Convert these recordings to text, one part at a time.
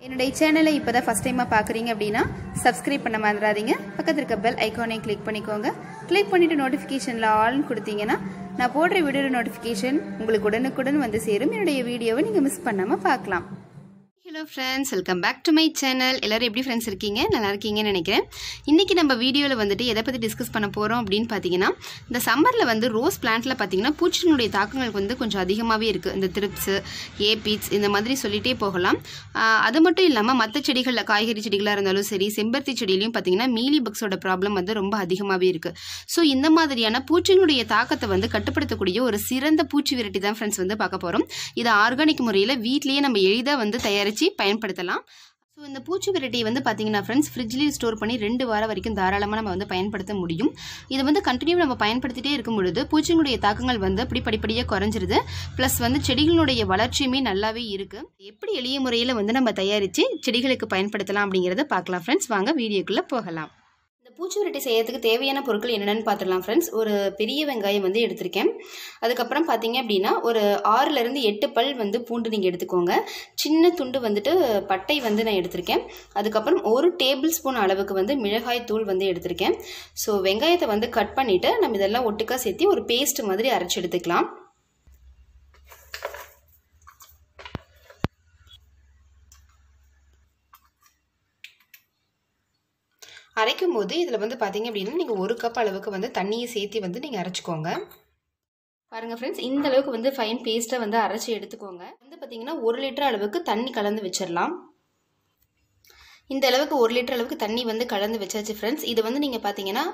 என்னுடைய சேனலை இப்போதான் ஃபர்ஸ்ட் டைமாக பார்க்குறீங்க அப்படின்னா சப்ஸ்கிரைப் பண்ண மறந்துடாதீங்க. பக்கத்தில் இருக்க பெல் ஐக்கானை கிளிக் பண்ணிக்கோங்க. கிளிக் பண்ணிவிட்டு நோட்டிஃபிகேஷனில் ஆல்னு கொடுத்தீங்கன்னா நான் போடுற வீடியோ நோட்டிஃபிகேஷன் உங்களுக்கு உடனுக்குடன் வந்து சேரும். என்னுடைய வீடியோவை நீங்கள் மிஸ் பண்ணாமல் பார்க்கலாம். Hello friends, welcome back to my channel. எல்லோரும் எப்படி ஃப்ரெண்ட்ஸ் இருக்கீங்க? நல்லா இருக்கீங்கன்னு நினைக்கிறேன். இன்றைக்கி நம்ம வீடியோவில் வந்துட்டு எதை பற்றி டிஸ்கஸ் பண்ண போகிறோம் அப்படின்னு பார்த்தீங்கன்னா, இந்த சம்மரில் வந்து ரோஸ் பிளான்ட்டில் பார்த்தீங்கன்னா பூச்சினுடைய தாக்கங்கள் வந்து கொஞ்சம் அதிகமாகவே இருக்குது. இந்த thrips, aphids இந்த மாதிரி சொல்லிகிட்டே போகலாம். அது மட்டும் இல்லாமல் மற்ற செடிகளில் காய்கறி செடிகளாக இருந்தாலும் சரி, செம்பருத்தி செடியிலையும் பார்த்தீங்கன்னா மீலிபக்ஸோட ப்ராப்ளம் வந்து ரொம்ப அதிகமாகவே இருக்குது. ஸோ இந்த மாதிரியான பூச்சிகளுடைய தாக்கத்தை வந்து கட்டுப்படுத்தக்கூடிய ஒரு சிறந்த பூச்சி விரட்டி தான் ஃப்ரெண்ட்ஸ் வந்து பார்க்க போகிறோம். இதை ஆர்கானிக் முறையில் வீட்லேயே நம்ம எளிதாக வந்து தயாரித்து பயன்படுத்தலாம். ஸோ இந்த பூச்சி விரட்டியை வந்து பார்த்தீங்கன்னா ஃப்ரெண்ட்ஸ் ஃப்ரிட்ஜ்லேயே ஸ்டோர் பண்ணி 2 வாரம் வரைக்கும் தாராளமாக நம்ம வந்து பயன்படுத்த முடியும். இதை வந்து கண்டினியூ நம்ம பயன்படுத்திட்டே இருக்கும் பொழுது பூச்சிகளுடைய தாக்கங்கள் வந்து அப்படி படிப்படியாக குறைஞ்சிருது. ப்ளஸ் வந்து செடிகளுடைய வளர்ச்சியுமே நல்லாவே இருக்குது. எப்படி எளிய முறையில் வந்து நம்ம தயாரித்து செடிகளுக்கு பயன்படுத்தலாம் அப்படிங்கிறத பார்க்கலாம் ஃப்ரெண்ட்ஸ். வாங்க வீடியோக்குள்ளே போகலாம். இந்த பூச்சி விரட்டி செய்யறதுக்கு தேவையான பொருட்கள் என்னென்னு பார்த்துடலாம் ஃப்ரெண்ட்ஸ். ஒரு பெரிய வெங்காயம் வந்து எடுத்திருக்கேன். அதுக்கப்புறம் பார்த்தீங்க அப்படின்னா ஒரு 6லேருந்து 8 பல் வந்து பூண்டு நீங்கள் எடுத்துக்கோங்க. சின்ன துண்டு வந்துட்டு பட்டை வந்து நான் எடுத்திருக்கேன். அதுக்கப்புறம் 1 டேபிள் ஸ்பூன் அளவுக்கு வந்து மிளகாய் தூள் வந்து எடுத்திருக்கேன். ஸோ வெங்காயத்தை வந்து கட் பண்ணிவிட்டு நம்ம இதெல்லாம் ஒட்டுக்கா சேர்த்து ஒரு பேஸ்ட் மாதிரி அரைச்சி எடுத்துக்கலாம். அரைக்கும் போது இதில் வந்து பார்த்தீங்க அப்படின்னா நீங்கள் 1 கப் அளவுக்கு வந்து தண்ணியை சேர்த்து வந்து நீங்கள் அரைச்சிக்கோங்க. பாருங்கள் ஃப்ரெண்ட்ஸ், இந்த அளவுக்கு வந்து ஃபைன் பேஸ்ட்டை வந்து அரைச்சி எடுத்துக்கோங்க. வந்து பார்த்தீங்கன்னா 1 லிட்டர் அளவுக்கு தண்ணி கலந்து வச்சிடலாம். இந்த அளவுக்கு 1 லிட்டர் அளவுக்கு தண்ணி வந்து கலந்து வச்சாச்சு ஃப்ரெண்ட்ஸ். இது வந்து நீங்கள் பார்த்தீங்கன்னா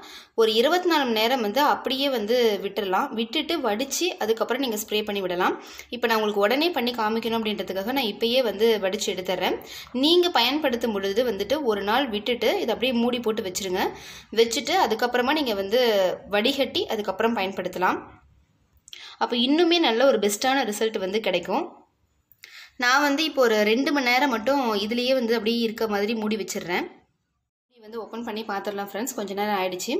ஒரு 24 மணி நேரம் வந்து அப்படியே வந்து விட்டுடலாம். விட்டுட்டு வடித்து அதுக்கப்புறம் நீங்கள் ஸ்ப்ரே பண்ணி விடலாம். இப்போ நான் உங்களுக்கு உடனே பண்ணி காமிக்கணும் அப்படின்றதுக்காக நான் இப்போயே வந்து வடித்து எடுத்துட்றேன். நீங்கள் பயன்படுத்தும் பொழுது வந்துட்டு ஒரு நாள் விட்டுட்டு இதை அப்படியே மூடி போட்டு வச்சுருங்க. வச்சுட்டு அதுக்கப்புறமா நீங்கள் வந்து வடிகட்டி அதுக்கப்புறம் பயன்படுத்தலாம். அப்போ இன்னுமே நல்ல ஒரு பெஸ்ட்டான ரிசல்ட் வந்து கிடைக்கும். நான் வந்து இப்போ ஒரு 2 மணி நேரம் மட்டும் இதுலேயே வந்து அப்படியே இருக்க மாதிரி மூடி வச்சிடுறேன். வந்து ஓப்பன் பண்ணி பார்த்துடலாம் ஃப்ரெண்ட்ஸ். கொஞ்ச நேரம் ஆயிடுச்சு.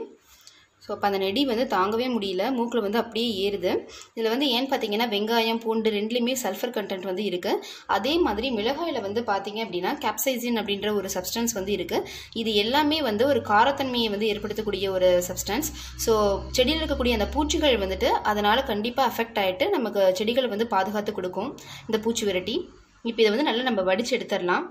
ஸோ அப்போ அந்த நெடி வந்து தாங்கவே முடியல, மூக்கில் வந்து அப்படியே ஏறுது. இதில் வந்து ஏன்னு பார்த்தீங்கன்னா வெங்காயம் பூண்டு 2லேயுமே சல்ஃபர் கண்டென்ட் வந்து இருக்குது. அதே மாதிரி மிளகாயில் வந்து பார்த்தீங்க அப்படின்னா கேப்சைசின் அப்படின்ற ஒரு சப்ஸ்டன்ஸ் வந்து இருக்குது. இது எல்லாமே வந்து ஒரு காரத்தன்மையை வந்து ஏற்படுத்தக்கூடிய ஒரு சப்ஸ்டன்ஸ். ஸோ செடியில் இருக்கக்கூடிய அந்த பூச்சிகள் வந்துட்டு அதனால் கண்டிப்பாக அஃபெக்ட் ஆகிட்டு நமக்கு செடிகளை வந்து பாதுகாத்து கொடுக்கும் இந்த பூச்சி விரட்டி. இப்போ இதை வந்து நல்லா நம்ம வடித்து எடுத்துடலாம்.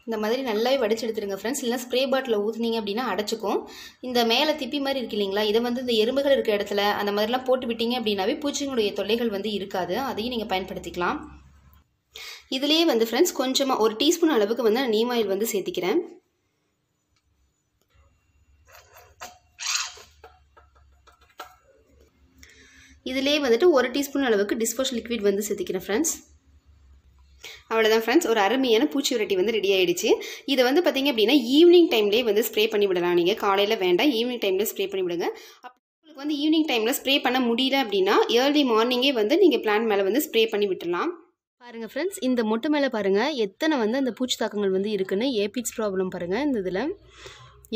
இந்த மாதிரி நல்லா வடிச்சு எடுத்துருங்க ஃப்ரெண்ட்ஸ். இல்லைனா ஸ்ப்ரே பாட்டில் ஊற்றுனீங்க அப்படின்னா அடைச்சிக்கும். இந்த மேலே திப்பி மாதிரி இருக்கு இல்லைங்களா, இதை வந்து இந்த எறும்புகள் இருக்கிற இடத்துல அந்த மாதிரிலாம் போட்டு விட்டீங்க அப்படின்னாவே பூச்சிகளுடைய தொல்லைகள் வந்து இருக்காது. அதையும் நீங்கள் பயன்படுத்திக்கலாம். இதுலேயே வந்து ஃப்ரெண்ட்ஸ் கொஞ்சமாக 1 டீஸ்பூன் அளவுக்கு வந்து நான் நீம் ஆயில் வந்து சேர்த்திக்கிறேன். இதுலேயே வந்துட்டு 1 டீஸ்பூன் அளவுக்கு டிஷ்வாஷ் லிக்விட் வந்து சேர்த்திக்கிறேன் ஃப்ரெண்ட்ஸ். அவ்வளோதான் ஃப்ரெண்ட்ஸ், ஒரு அருமையான பூச்சி விரட்டி வந்து ரெடி ஆகிடுச்சு. இதை வந்து பார்த்தீங்க அப்படின்னா ஈவினிங் டைம்லேயே வந்து ஸ்ப்ரே பண்ணி விடலாம். நீங்கள் காலையில் வேண்டாம், ஈவினிங் டைமில் ஸ்ப்ரே பண்ணி விடுங்க. உங்களுக்கு வந்து ஈவினிங் டைமில் ஸ்ப்ரே பண்ண முடியல அப்படின்னா ஏர்லி மார்னிங்கே வந்து நீங்கள் பிளான்ட் மேலே வந்து ஸ்ப்ரே பண்ணி விட்டுடலாம். பாருங்கள் ஃப்ரெண்ட்ஸ், இந்த மொட்டை மேலே பாருங்கள் எத்தனை வந்து அந்த பூச்சி தாக்கங்கள் வந்து இருக்குன்னு. ஏபிட்ஸ் ப்ராப்ளம் பாருங்கள், இந்த இதில்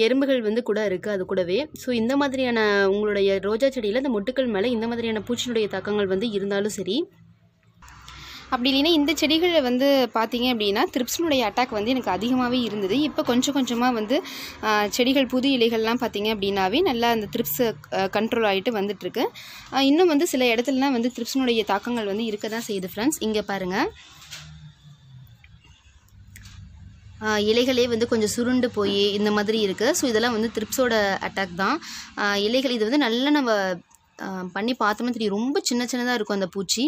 எறும்புகள் வந்து கூட இருக்குது அது கூடவே. ஸோ இந்த மாதிரியான உங்களுடைய ரோஜா செடியில் இந்த மொட்டுக்கள் மேலே இந்த மாதிரியான பூச்சினுடைய தாக்கங்கள் வந்து இருந்தாலும் சரி, அப்படி இல்லைன்னா இந்த செடிகளில் வந்து பார்த்தீங்க அப்படின்னா thrips-னுடைய அட்டாக் வந்து எனக்கு அதிகமாகவே இருந்தது. இப்போ கொஞ்சம் கொஞ்சமாக வந்து செடிகள் புது இலைகள்லாம் பார்த்தீங்க அப்படின்னாவே நல்லா அந்த thrips கண்ட்ரோல் ஆகிட்டு வந்துட்டுருக்கு. இன்னும் வந்து சில இடத்துலலாம் வந்து thrips-னுடைய தாக்கங்கள் வந்து இருக்க தான் செய்யுது ஃப்ரெண்ட்ஸ். இங்கே பாருங்கள், இலைகளே வந்து கொஞ்சம் சுருண்டு போய் இந்த மாதிரி இருக்குது. ஸோ இதெல்லாம் வந்து thrips-ஓட அட்டாக் தான். இலைகள் இது வந்து நல்லா நம்ம பண்ணி பார்த்தோம்னா தெரியும், ரொம்ப சின்ன சின்னதாக இருக்கும் அந்த பூச்சி.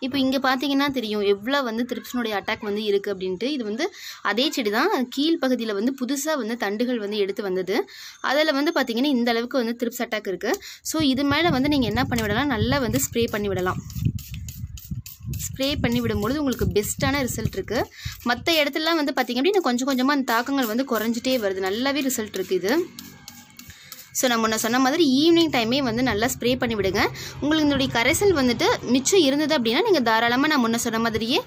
இப்போ இங்கே பார்த்தீங்கன்னா தெரியும் எவ்வளோ வந்து thrips-னுடைய அட்டாக் வந்து இருக்குது அப்படின்ட்டு. இது வந்து அதே செடி தான், கீழ்ப்பகுதியில் வந்து புதுசாக வந்து தண்டுகள் வந்து எடுத்து வந்தது. அதில் வந்து பார்த்தீங்கன்னா இந்த அளவுக்கு வந்து thrips அட்டாக் இருக்குது. ஸோ இது மேலே வந்து நீங்கள் என்ன பண்ணி விடலாம், நல்லா வந்து ஸ்ப்ரே பண்ணி விடலாம். ஸ்ப்ரே பண்ணி விடும்பொழுது உங்களுக்கு பெஸ்ட்டான ரிசல்ட் இருக்குது. மற்ற இடத்துலலாம் வந்து பார்த்தீங்க அப்படின்னா கொஞ்சம் கொஞ்சமாக அந்த தாக்கங்கள் வந்து குறைஞ்சிட்டே வருது. நல்லாவே ரிசல்ட் இருக்குது இது. ஸோ நான் முன்ன சொன்ன மாதிரி ஈவினிங் டைமே வந்து நல்லா ஸ்ப்ரே பண்ணி விடுங்க. உங்களுக்கு இதனுடைய கரைசல் வந்துட்டு மிச்சம் இருந்தது அப்படின்னா நீங்கள் தாராளமாக நான் முன்ன சொன்ன மாதிரியே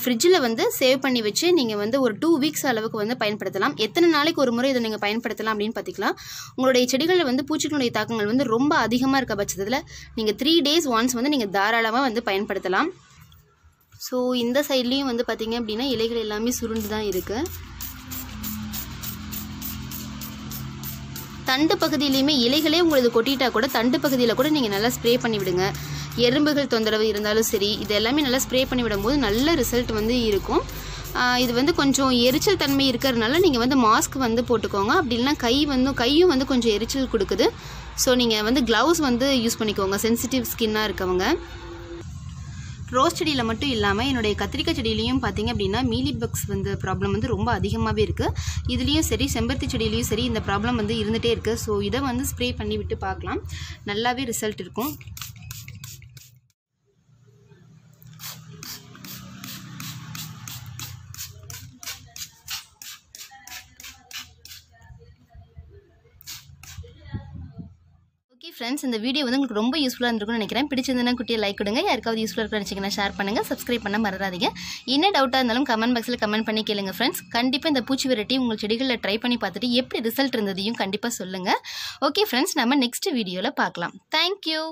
ஃப்ரிட்ஜில் வந்து சேவ் பண்ணி வச்சு நீங்கள் வந்து ஒரு 2 வீக்ஸ் அளவுக்கு வந்து பயன்படுத்தலாம். எத்தனை நாளைக்கு ஒரு முறை இதை நீங்கள் பயன்படுத்தலாம் அப்படின்னு பார்த்திக்கலாம். உங்களுடைய செடிகளில் வந்து பூச்சிகளுடைய தாக்கங்கள் வந்து ரொம்ப அதிகமாக இருக்க பட்சத்தில் நீங்கள் 3 days ஒன்ஸ் வந்து நீங்கள் தாராளமாக வந்து பயன்படுத்தலாம். ஸோ இந்த சைட்லேயும் வந்து பார்த்திங்க அப்படின்னா இலைகள் எல்லாமே சுருண்டு தான் இருக்குது. தண்டு பகுதியிலையுமே இலைகளே உங்களுக்கு கொட்டிட்டா கூட தண்டு பகுதியில் கூட நீங்கள் நல்லா ஸ்ப்ரே பண்ணி விடுங்க. எறும்புகள் தொந்தரவு இருந்தாலும் சரி, இது எல்லாமே நல்லா ஸ்ப்ரே பண்ணி விடும்போது நல்ல ரிசல்ட் வந்து இருக்கும். இது வந்து கொஞ்சம் எரிச்சல் தன்மை இருக்கிறதுனால நீங்கள் வந்து மாஸ்க் வந்து போட்டுக்கோங்க. அப்படி இல்லைனா கையும் வந்து கொஞ்சம் எரிச்சல் கொடுக்குது. ஸோ நீங்கள் வந்து க்ளவுஸ் வந்து யூஸ் பண்ணிக்கோங்க சென்சிட்டிவ் ஸ்கின்னாக இருக்கவங்க. ரோஸ் செடியில் மட்டும் இல்லாமல் என்னுடைய கத்திரிக்காய் செடியிலையும் பார்த்திங்க அப்படின்னா மீலிபக்ஸ் வந்து ப்ராப்ளம் வந்து ரொம்ப அதிகமாகவே இருக்குது. இதுலேயும் சரி செம்பருத்தி செடியிலையும் சரி இந்த ப்ராப்ளம் வந்து இருந்துகிட்டே இருக்குது. ஸோ இதை வந்து ஸ்ப்ரே பண்ணி விட்டு பார்க்கலாம், நல்லாவே ரிசல்ட் இருக்கும். ஓகே ஃப்ரெண்ட்ஸ், இந்த வீடியோ வந்து உங்களுக்கு ரொம்ப யூஸ்ஃபுல்லாக இருந்திருக்கும்னு நினைக்கிறேன். பிடிச்சிருந்தா குட்டியை லைக் கொடுங்க. யாருக்காவது யூஸ்ஃபுல்லாக இருக்குன்னு நினச்சிங்கன்னா ஷேர் பண்ணுங்கள். சப்ஸ்கிரைப் பண்ண மறந்துடாதீங்க. என்ன டவுட்டாக இருந்தாலும் கமெண்ட் பாக்ஸில் கமெண்ட் பண்ணி கேளுங்க ஃப்ரெண்ட்ஸ். கண்டிப்பாக இந்த பூச்சி வெரைட்டி உங்கள் செடிகளில் ட்ரை பண்ணி பார்த்துட்டு எப்படி ரிசல்ட் இருந்ததையும் கண்டிப்பாக சொல்லுங்கள். ஓகே ஃப்ரெண்ட்ஸ், நம்ம நெக்ஸ்ட் வீடியோவில் பார்க்கலாம். தேங்க்யூ.